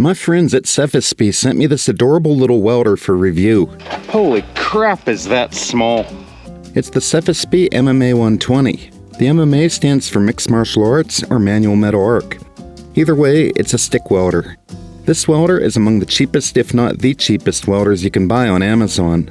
My friends at Sefaspe sent me this adorable little welder for review. Holy crap, is that small? It's the Sefaspe MMA 120. The MMA stands for Mixed Martial Arts or Manual Metal Arc. Either way, it's a stick welder. This welder is among the cheapest, if not the cheapest, welders you can buy on Amazon.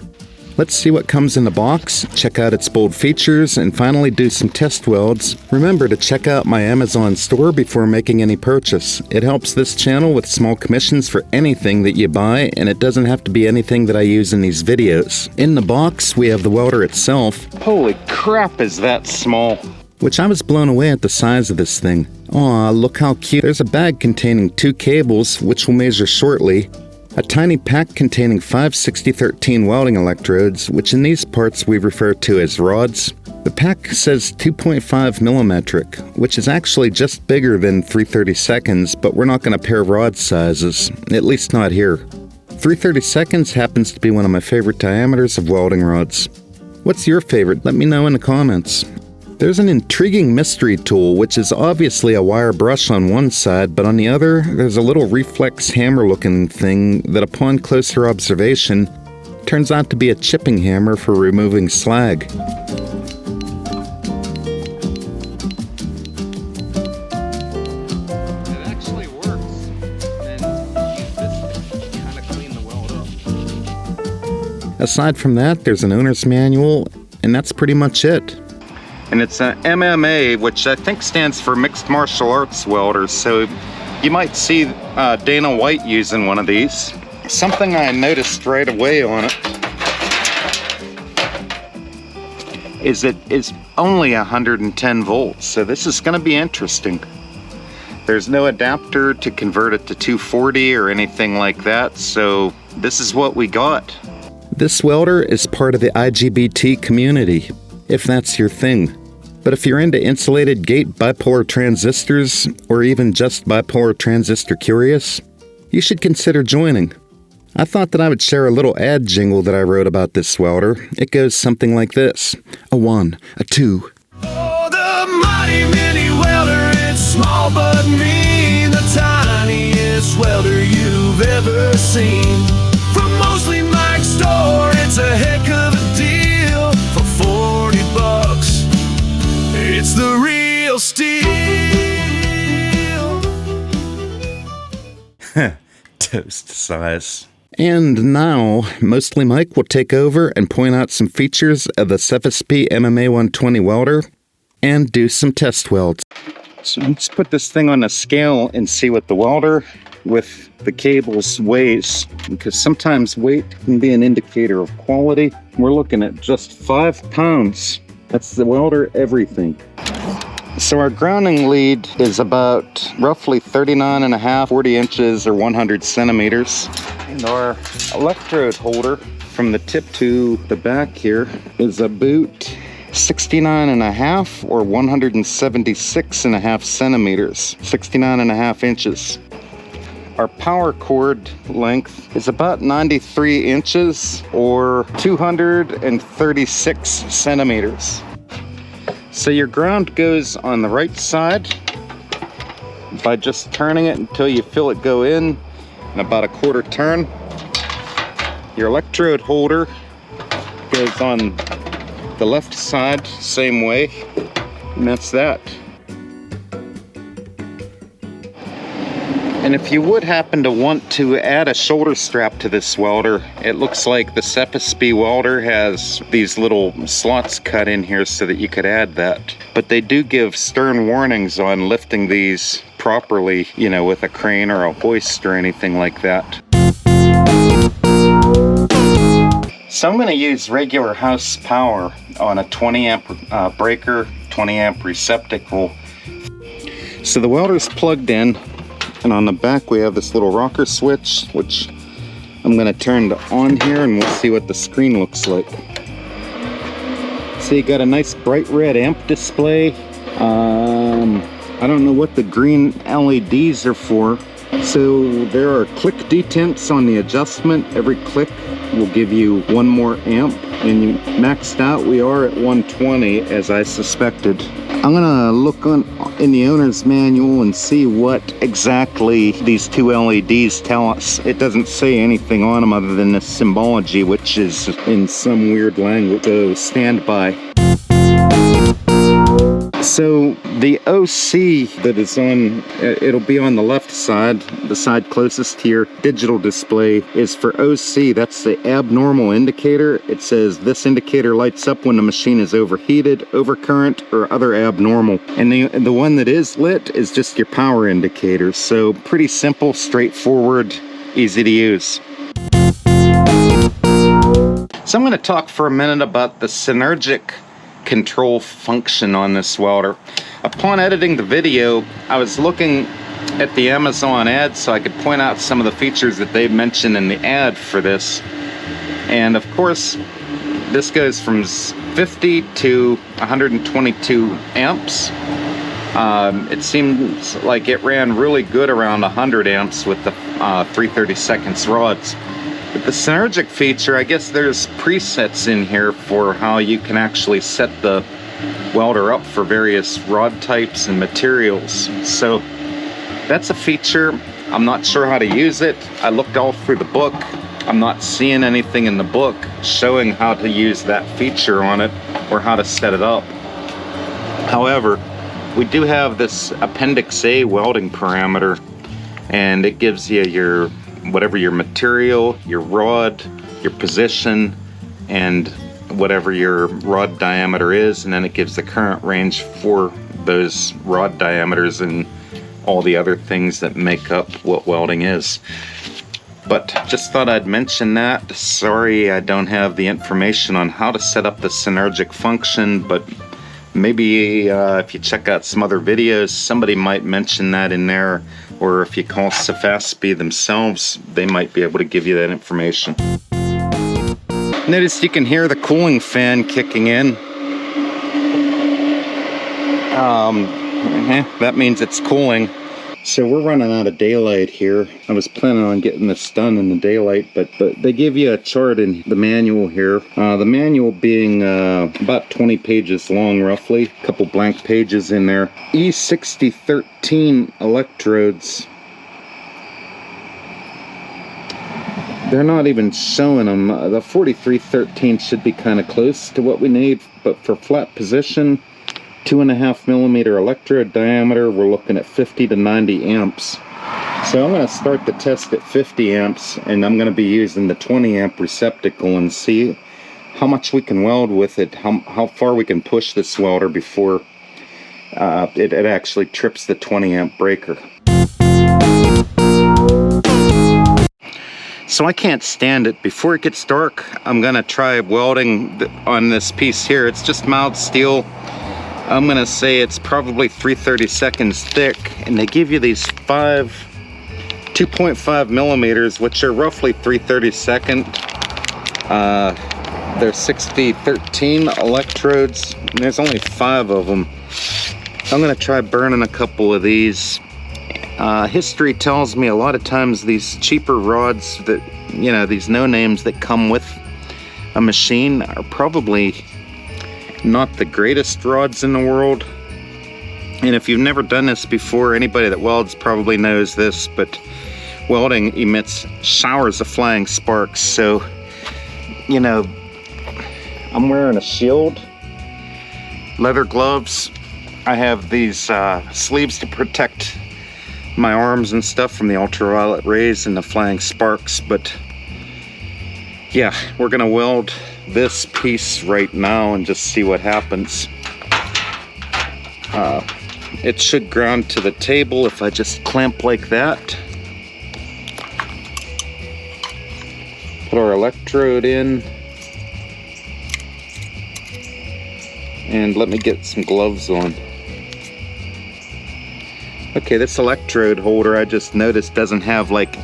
Let's see what comes in the box, check out its bold features, and finally do some test welds. Remember to check out my Amazon store before making any purchase. It helps this channel with small commissions for anything that you buy, and it doesn't have to be anything that I use in these videos. In the box, we have the welder itself. Holy crap, is that small? Which I was blown away at the size of this thing. Aw, look how cute. There's a bag containing 2 cables, which we'll measure shortly. A tiny pack containing 5 6013 welding electrodes, which in these parts we refer to as rods. The pack says 2.5 millimetric, which is actually just bigger than 3/32, but we're not going to pair rod sizes, at least not here. 3/32 happens to be one of my favorite diameters of welding rods. What's your favorite? Let me know in the comments. There's an intriguing mystery tool, which is obviously a wire brush on one side, but on the other, there's a little reflex hammer-looking thing that upon closer observation, turns out to be a chipping hammer for removing slag. It actually works, and use this to kind of clean the weld up. Aside from that, there's an owner's manual, and that's pretty much it. And it's an MMA, which I think stands for Mixed Martial Arts Welder, so you might see Dana White using one of these. Something I noticed right away on it is it is only 110 volts, so this is going to be interesting. There's no adapter to convert it to 240 or anything like that, so this is what we got. This welder is part of the IGBT community, if that's your thing. But if you're into insulated gate bipolar transistors, or even just bipolar transistor curious, you should consider joining. I thought that I would share a little ad jingle that I wrote about this welder. It goes something like this: a 1, a 2. Oh, the mighty mini welder, it's small but mean, the tiniest welder you've ever seen. From Mostly Mike's store, it's a heck of a deal for $40. It's the real steel. Toast size. And now, Mostly Mike will take over and point out some features of the Sefaspe MMA 120 welder and do some test welds. So let's put this thing on a scale and see what the welder with the cables weighs, because sometimes weight can be an indicator of quality. We're looking at just 5 pounds. That's the welder everything. So our grounding lead is about roughly 39.5, 40 inches or 100 centimeters. And our electrode holder from the tip to the back here is about 69.5 or 176.5 centimeters, 69.5 inches. Our power cord length is about 93 inches or 236 centimeters. So your ground goes on the right side by just turning it until you feel it go in about a quarter turn. Your electrode holder goes on the left side, same way, and that's that. And if you would happen to want to add a shoulder strap to this welder, it looks like the Sefaspe welder has these little slots cut in here so that you could add that. But they do give stern warnings on lifting these properly, you know, with a crane or a hoist or anything like that. So I'm going to use regular house power on a 20 amp breaker, 20 amp receptacle. So the welder's plugged in. And on the back we have this little rocker switch, which I'm going to turn on here and we'll see what the screen looks like. So you got a nice bright red amp display. I don't know what the green LEDs are for. So there are click detents on the adjustment. Every click will give you 1 more amp. And maxed out we are at 120 as I suspected. I'm gonna look in the owner's manual and see what exactly these two LEDs tell us. It doesn't say anything on them other than the symbology, which is in some weird language. So standby. So the OC that is on, it'll be on the left side, the side closest to your digital display, is for OC. That's the abnormal indicator. It says this indicator lights up when the machine is overheated, overcurrent, or other abnormal. And the one that is lit is just your power indicator. So pretty simple, straightforward, easy to use. So I'm going to talk for a minute about the Synergic control function on this welder. Upon editing the video, I was looking at the Amazon ad so I could point out some of the features that they mentioned in the ad for this. And of course, this goes from 50 to 122 amps. It seems like it ran really good around 100 amps with the 3/32 rods. With the Synergic feature, I guess there's presets in here for how you can actually set the welder up for various rod types and materials. So that's a feature. I'm not sure how to use it. I looked all through the book. I'm not seeing anything in the book showing how to use that feature on it or how to set it up. However, we do have this Appendix A welding parameter, and it gives you your whatever your material, your rod, your position, and whatever your rod diameter is, and then it gives the current range for those rod diameters and all the other things that make up what welding is. But just thought I'd mention that. Sorry I don't have the information on how to set up the Synergic function, but maybe if you check out some other videos, somebody might mention that in there, or if you call Sefaspe themselves, they might be able to give you that information. Notice you can hear the cooling fan kicking in. That means it's cooling. So we're running out of daylight here. I was planning on getting this done in the daylight, but they give you a chart in the manual here. The manual being about 20 pages long, roughly. A couple blank pages in there. E6013 electrodes. They're not even showing them. The 4313 should be kind of close to what we need, but for flat position, 2.5 millimeter electrode diameter, we're looking at 50 to 90 amps. So I'm going to start the test at 50 amps, and I'm going to be using the 20 amp receptacle and see how much we can weld with it, how far we can push this welder before it actually trips the 20 amp breaker. So I can't stand it. Before it gets dark, I'm going to try welding on this piece here. It's just mild steel. I'm gonna say it's probably 3/32 thick, and they give you these 2.5 millimeters, which are roughly 3/32. They're 6013 electrodes, and there's only 5 of them. I'm gonna try burning a couple of these. History tells me a lot of times these cheaper rods that, you know, these no-names that come with a machine are probably not the greatest rods in the world. And if you've never done this before, anybody that welds probably knows this, but welding emits showers of flying sparks. So, you know, I'm wearing a shield, leather gloves. I have these sleeves to protect my arms and stuff from the ultraviolet rays and the flying sparks. But yeah, we're gonna weld this piece right now and just see what happens. It should ground to the table if I just clamp like that. Put our electrode in, and let me get some gloves on. Okay, this electrode holder I just noticed doesn't have, like,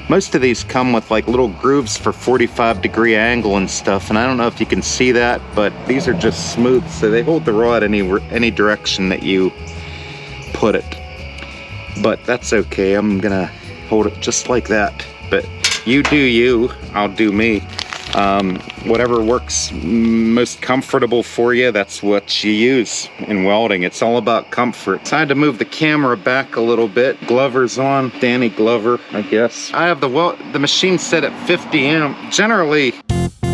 most of these come with like little grooves for 45-degree angle and stuff, and I don't know if you can see that, but these are just smooth, so they hold the rod any direction that you put it. But that's okay, I'm gonna hold it just like that. But you do you, I'll do me. Whatever works most comfortable for you, that's what you use in welding. It's all about comfort. So I had to move the camera back a little bit. Glover's on, Danny Glover, I guess. I have the machine set at 50 amp. Generally,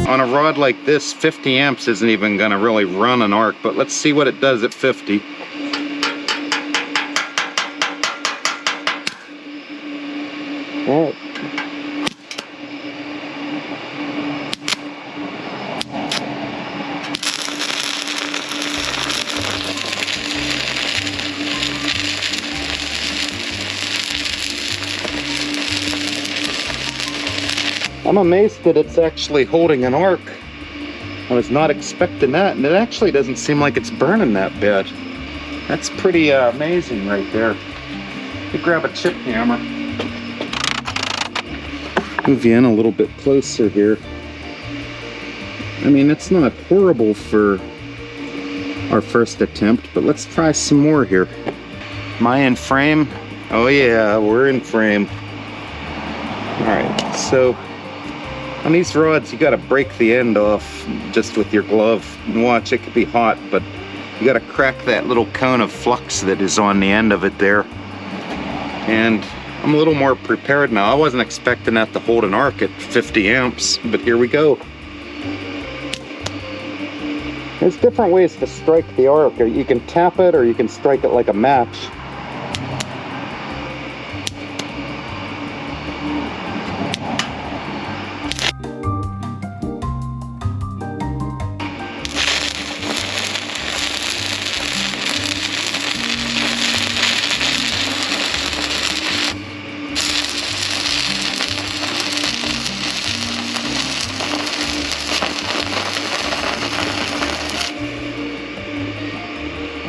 on a rod like this, 50 amps isn't even gonna really run an arc, but let's see what it does at 50. All right. I'm amazed that it's actually holding an arc. I was not expecting that, and it actually doesn't seem like it's burning that bad. That's pretty amazing right there. Let me grab a chip hammer. Move you in a little bit closer here. I mean, it's not horrible for our first attempt, but let's try some more here. Am I in frame? Oh yeah, we're in frame. All right, so on these rods, you got to break the end off just with your glove. And watch, it could be hot, but you got to crack that little cone of flux that is on the end of it there. And I'm a little more prepared now. I wasn't expecting that to hold an arc at 50 amps, but here we go. There's different ways to strike the arc. You can tap it or you can strike it like a match.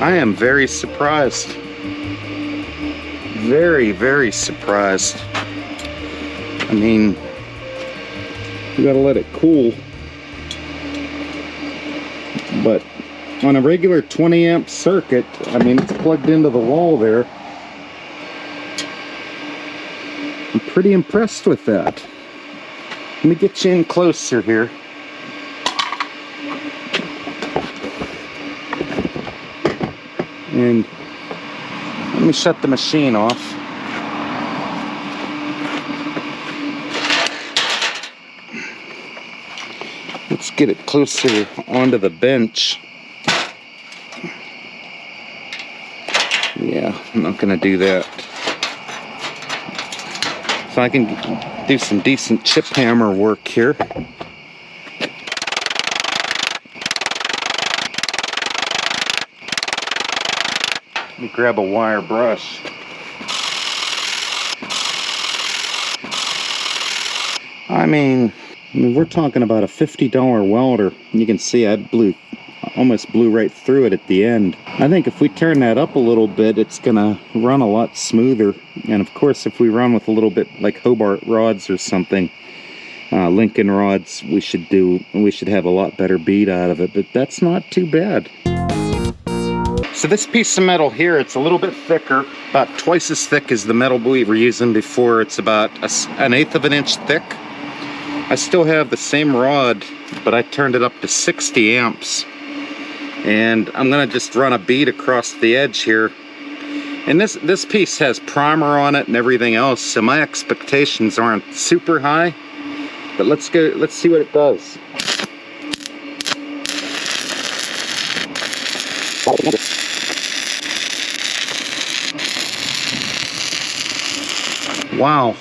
I am very surprised. Very, very surprised. I mean, you gotta let it cool. But on a regular 20 amp circuit, I mean, it's plugged into the wall there. I'm pretty impressed with that. Let me get you in closer here. And let me shut the machine off. Let's get it closer onto the bench. Yeah, I'm not gonna do that. So I can do some decent chip hammer work here. Let me grab a wire brush. I mean, we're talking about a $50 welder. You can see I almost blew right through it at the end. I think if we turn that up a little bit, it's gonna run a lot smoother. And of course, if we run with a little bit like Hobart rods or something, Lincoln rods, we should have a lot better bead out of it, but that's not too bad. So this piece of metal here, it's a little bit thicker, about twice as thick as the metal we were using before. It's about an 1/8 of an inch thick. I still have the same rod, but I turned it up to 60 amps. And I'm gonna just run a bead across the edge here. And this piece has primer on it and everything else, so my expectations aren't super high. But let's see what it does. Wow,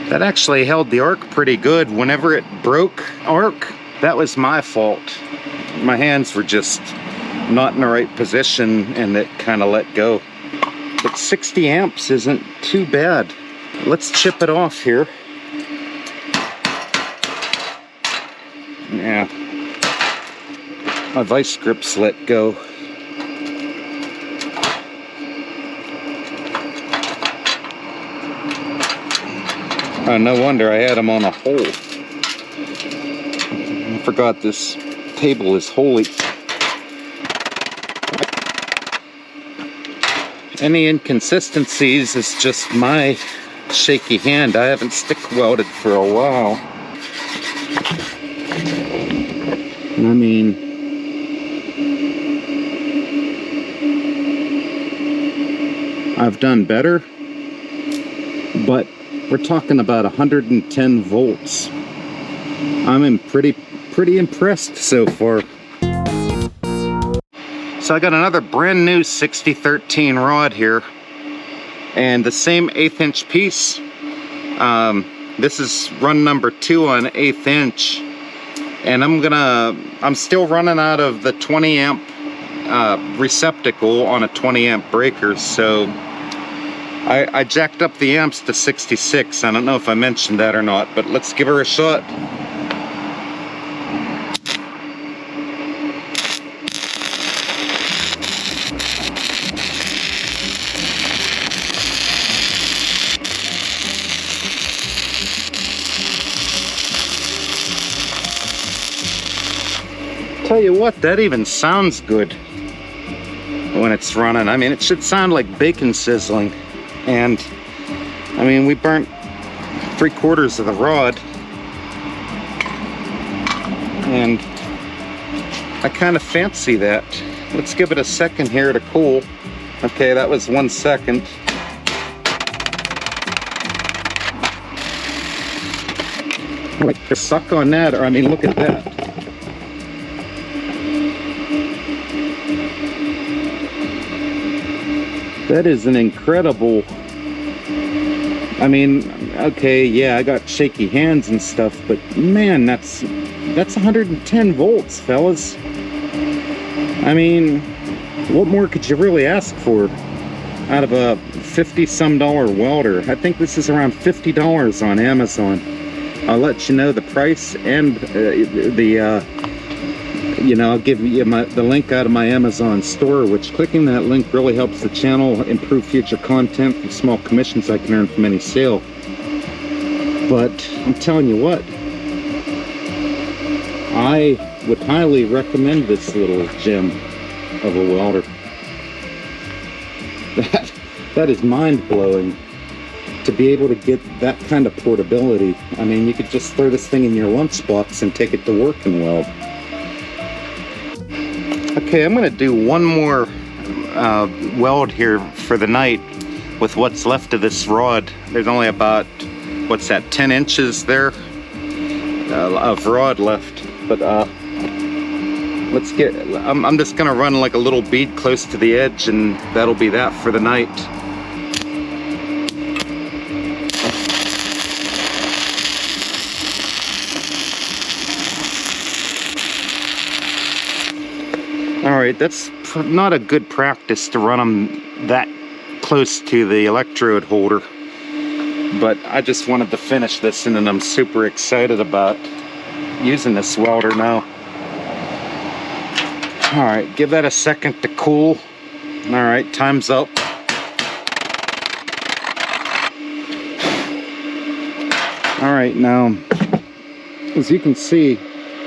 that actually held the arc pretty good. Whenever it broke arc, that was my fault. My hands were just not in the right position and it kind of let go. But 60 amps isn't too bad. Let's chip it off here. Yeah, my vice grips let go. Oh, no wonder I had them on a hole. I forgot this table is holy. Any inconsistencies is just my shaky hand. I haven't stick welded for a while. I mean, I've done better, but we're talking about 110 volts. I'm pretty impressed so far. So I got another brand new 6013 rod here, and the same 1/8 inch piece. This is run number 2 on 1/8 inch, and I'm still running out of the 20 amp receptacle on a 20 amp breaker, so I jacked up the amps to 66. I don't know if I mentioned that or not, but let's give her a shot. Tell you what, that even sounds good when it's running. I mean, it should sound like bacon sizzling. And I mean, we burnt 3/4 of the rod, and I kind of fancy that. Let's give it a second here to cool. Okay, that was 1 second. Suck on that, or I mean, look at that. That is an incredible, I mean, okay, yeah, I got shaky hands and stuff, but man, that's 110 volts, fellas. I mean, what more could you really ask for out of a $50-some welder? I think this is around $50 on Amazon. I'll let you know the price and I'll give you the link out of my Amazon store, which clicking that link really helps the channel improve future content and small commissions I can earn from any sale. But I'm telling you what, I would highly recommend this little gem of a welder. That is mind-blowing to be able to get that kind of portability. I mean, you could just throw this thing in your lunchbox and take it to work and weld. Okay, I'm gonna do one more weld here for the night with what's left of this rod. There's only about, what's that, 10 inches there of rod left. But let's get, I'm just gonna run like a little bead close to the edge, and that'll be that for the night. Alright, that's not a good practice to run them that close to the electrode holder, but I just wanted to finish this, and I'm super excited about using this welder now. Alright, give that a second to cool. Alright, time's up. Alright, now, as you can see,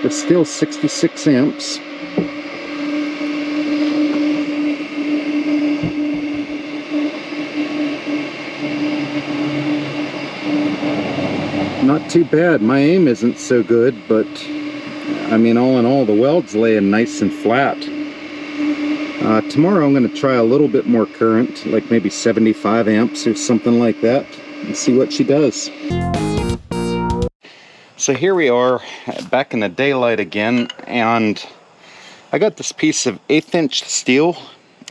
it's still 66 amps. Not too bad. My aim isn't so good, but I mean, all in all, the weld's laying nice and flat. Tomorrow I'm going to try a little bit more current, like maybe 75 amps or something like that, and see what she does. So here we are, back in the daylight again, and I got this piece of 1/8 inch steel,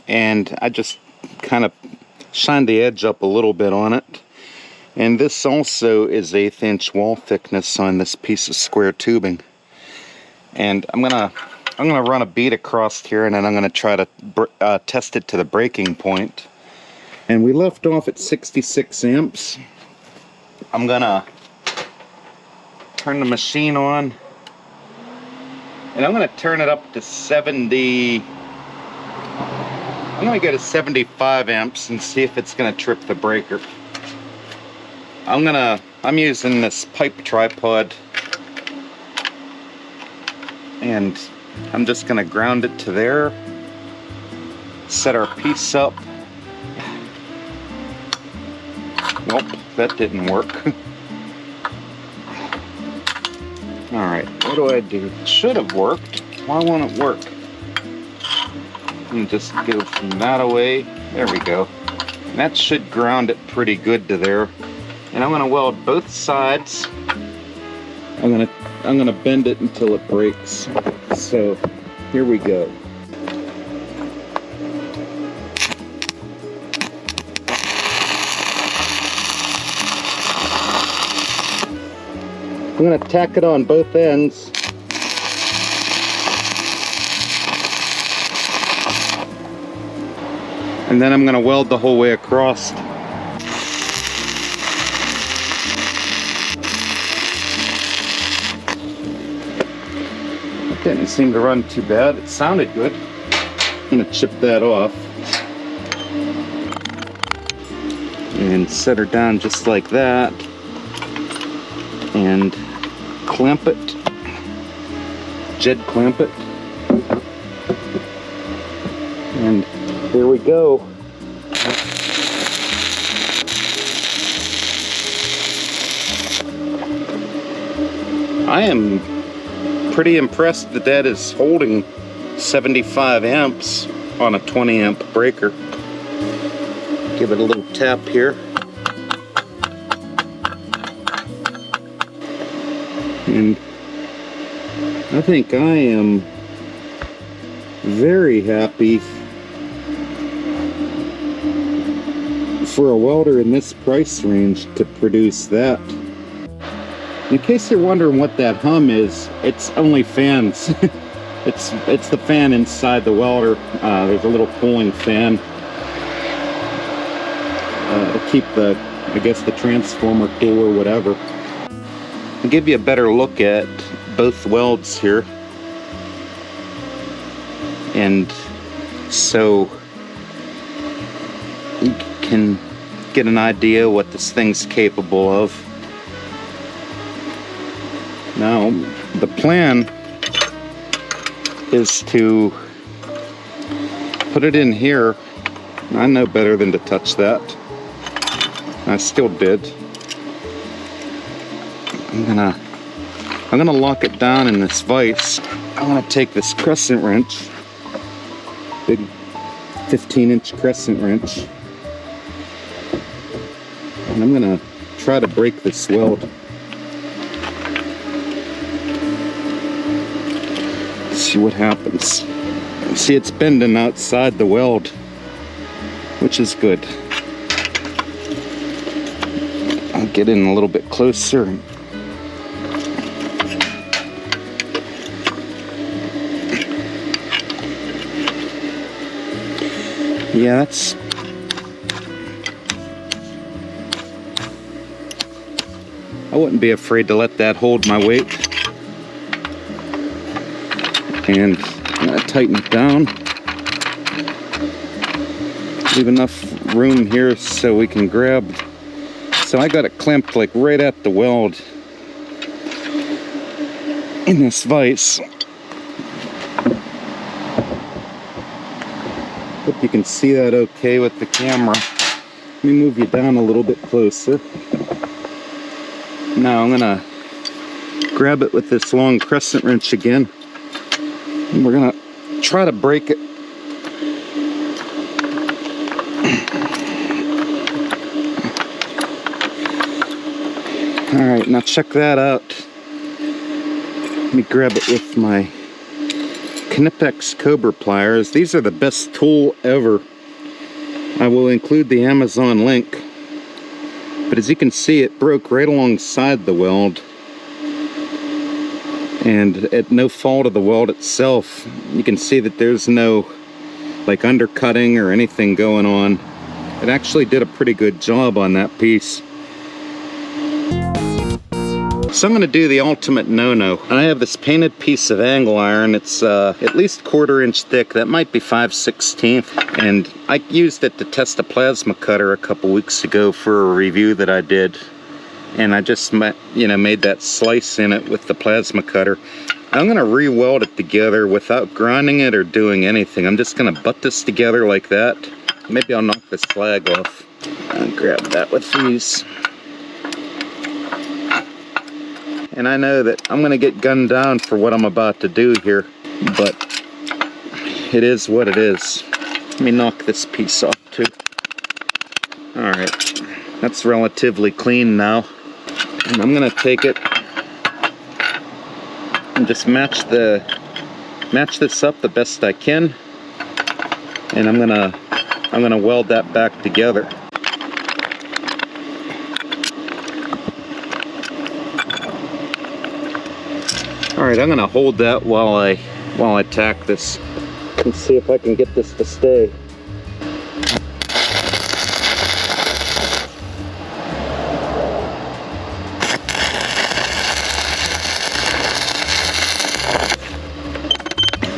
and I just kind of shined the edge up a little bit on it. And this also is 1/8 inch wall thickness on this piece of square tubing. And I'm gonna run a bead across here, and then I'm gonna try to test it to the breaking point. And we left off at 66 amps. I'm gonna turn the machine on, and I'm gonna turn it up to 70. I'm gonna go to 75 amps and see if it's gonna trip the breaker. I'm using this pipe tripod, and I'm just gonna ground it to there, set our piece up. Nope, that didn't work. Alright, What do I do? It should have worked. Why won't it work? Let me just go from that away. There we go. And that should ground it pretty good to there. And I'm gonna weld both sides. I'm gonna bend it until it breaks. So here we go. I'm gonna tack it on both ends. And then I'm gonna weld the whole way across. It didn't seem to run too bad. It sounded good. I'm gonna chip that off. And set her down just like that. And clamp it, Jed clamp it, and here we go. I am pretty impressed that that is holding 75 amps on a 20 amp breaker. Give it a little tap here. And I think I am very happy for a welder in this price range to produce that. In case you're wondering what that hum is, it's only fans. it's the fan inside the welder. There's a little cooling fan to keep I guess the transformer cool or whatever. I'll give you a better look at both welds here, and so you can get an idea what this thing's capable of. Now the plan is to put it in here. I know better than to touch that. I still did. I'm gonna lock it down in this vise. I'm gonna take this crescent wrench, big 15-inch crescent wrench, and I'm gonna try to break this weld. Let's see what happens. See, it's bending outside the weld, which is good. I'll get in a little bit closer. Yeah, I wouldn't be afraid to let that hold my weight. And I'm gonna tighten it down. Leave enough room here so we can grab. So I got it clamped like right at the weld in this vise. Hope you can see that okay with the camera. Let me move you down a little bit closer. Now I'm gonna grab it with this long crescent wrench again, and we're gonna try to break it. All right, now check that out. Let me grab it with my Knipex Cobra pliers. These are the best tool ever. I will include the Amazon link. But as you can see, it broke right alongside the weld. And at no fault of the weld itself, you can see that there's no like undercutting or anything going on. It actually did a pretty good job on that piece. So I'm going to do the ultimate no-no. I have this painted piece of angle iron. It's at least 1/4 inch thick. That might be 5/16. And I used it to test a plasma cutter a couple weeks ago for a review that I did. And I just made that slice in it with the plasma cutter. I'm going to re-weld it together without grinding it or doing anything. I'm just going to butt this together like that. Maybe I'll knock this flag off. I'll grab that with these. and I know that I'm gonna get gunned down for what I'm about to do here, but it is what it is. Let me knock this piece off too. All right, that's relatively clean now. And I'm gonna take it and just match this up the best I can. And I'm gonna weld that back together. All right, I'm gonna hold that while I tack this. Let's see if I can get this to stay.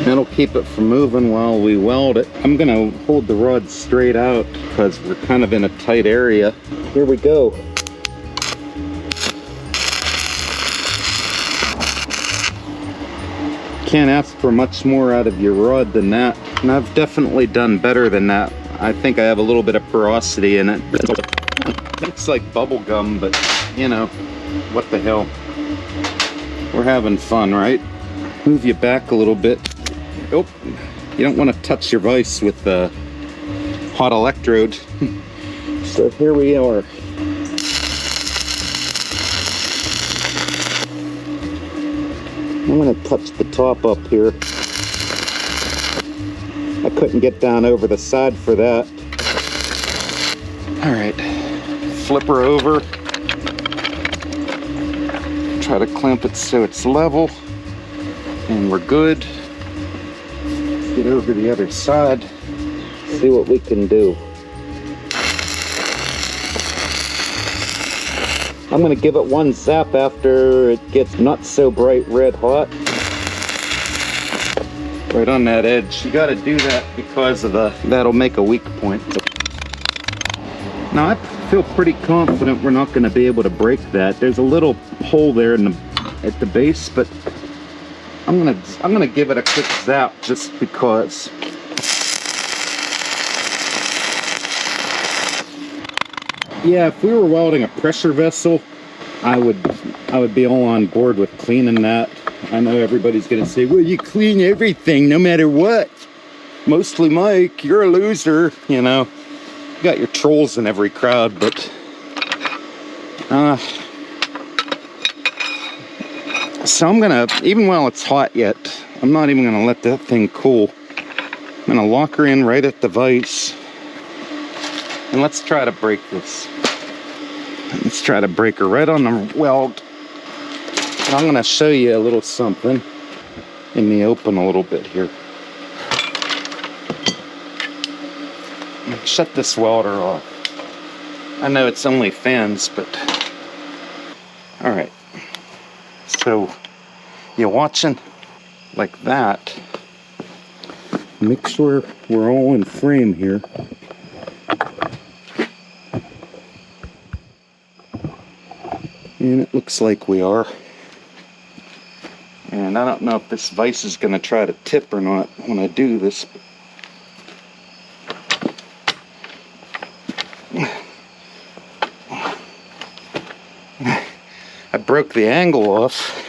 That'll keep it from moving while we weld it. I'm gonna hold the rod straight out because we're kind of in a tight area. Here we go. Can't ask for much more out of your rod than that. And I've definitely done better than that. I think I have a little bit of porosity in it. It's like bubble gum, but you know, what the hell. We're having fun, right? Move you back a little bit. Oh, you don't want to touch your vise with the hot electrode. So here we are. I'm going to touch the top up here. I couldn't get down over the side for that. All right, flip her over. Try to clamp it so it's level. And we're good. Get over the other side. See what we can do. I'm gonna give it one zap after it gets not so bright red hot. Right on that edge. You gotta do that because of that'll make a weak point. Now I feel pretty confident we're not gonna be able to break that. There's a little hole there at the base, but I'm gonna give it a quick zap just because. Yeah, if we were welding a pressure vessel, I would be all on board with cleaning that. I know everybody's gonna say, well, you clean everything no matter what. Mostly Mike, you're a loser, you know. You got your trolls in every crowd, but so I'm gonna, even while it's hot yet, I'm not even gonna let that thing cool. I'm gonna lock her in right at the vise. And let's try to break this. Let's try to break her right on the weld. And I'm going to show you a little something in the open a little bit here. Shut this welder off. I know it's only fans, but all right. So you're watching like that. Make sure we're all in frame here. And it looks like we are. And I don't know if this vise is going to try to tip or not when I do this. I broke the angle off,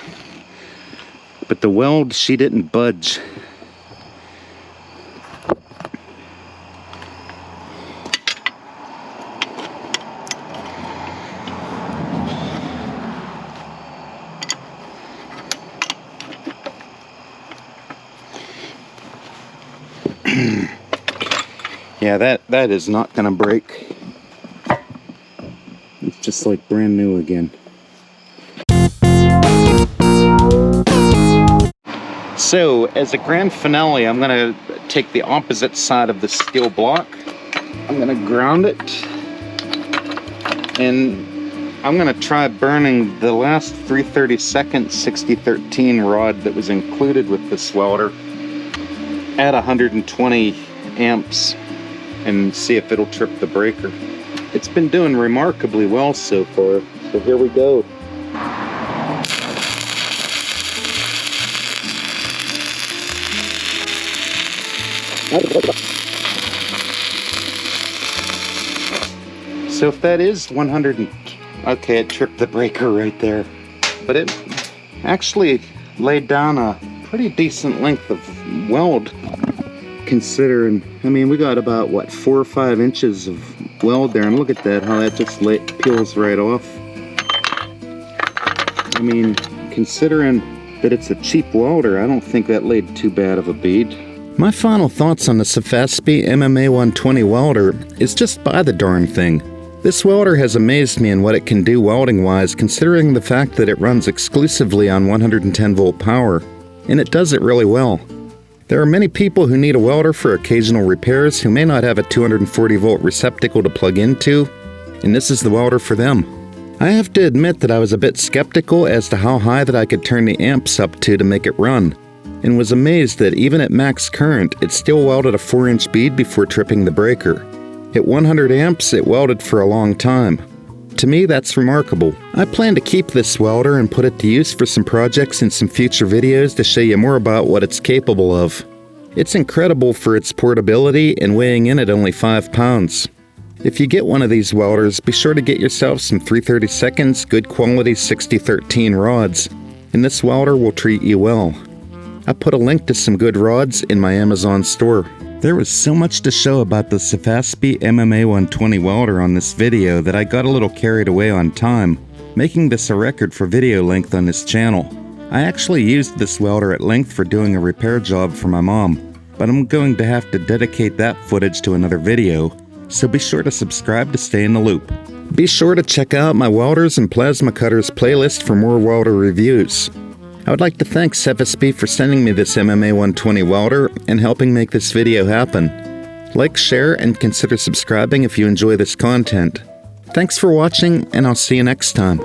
but the weld, she didn't budge. Yeah, that is not gonna break. It's just like brand new again. So as a grand finale, I'm gonna take the opposite side of the steel block. I'm gonna ground it, and I'm gonna try burning the last 3/32 6013 rod that was included with this welder at 120 amps and see if it'll trip the breaker. It's been doing remarkably well so far, so here we go. So if that is 100, okay, it tripped the breaker right there, but actually laid down a pretty decent length of weld, considering, I mean, we got about, what, 4 or 5 inches of weld there, and look at that, how that just peels right off. I mean, considering that it's a cheap welder, I don't think that laid too bad of a bead. My final thoughts on the Sefaspe MMA 120 welder is just buy the darn thing. This welder has amazed me in what it can do welding-wise, considering the fact that it runs exclusively on 110-volt power, and it does it really well. There are many people who need a welder for occasional repairs who may not have a 240-volt receptacle to plug into, and this is the welder for them. I have to admit that I was a bit skeptical as to how high that I could turn the amps up to make it run, and was amazed that even at max current, it still welded a 4-inch bead before tripping the breaker. At 100 amps, it welded for a long time. To me, that's remarkable. I plan to keep this welder and put it to use for some projects in some future videos to show you more about what it's capable of. It's incredible for its portability and weighing in at only 5 pounds. If you get one of these welders, be sure to get yourself some 3/32 good quality 6013 rods, and this welder will treat you well. I put a link to some good rods in my Amazon store. There was so much to show about the Sefaspe MMA 120 welder on this video that I got a little carried away on time, making this a record for video length on this channel. I actually used this welder at length for doing a repair job for my mom, but I'm going to have to dedicate that footage to another video, so be sure to subscribe to stay in the loop. Be sure to check out my welders and plasma cutters playlist for more welder reviews. I would like to thank Sefaspe for sending me this MMA 120 welder and helping make this video happen. Like, share, and consider subscribing if you enjoy this content. Thanks for watching, and I'll see you next time.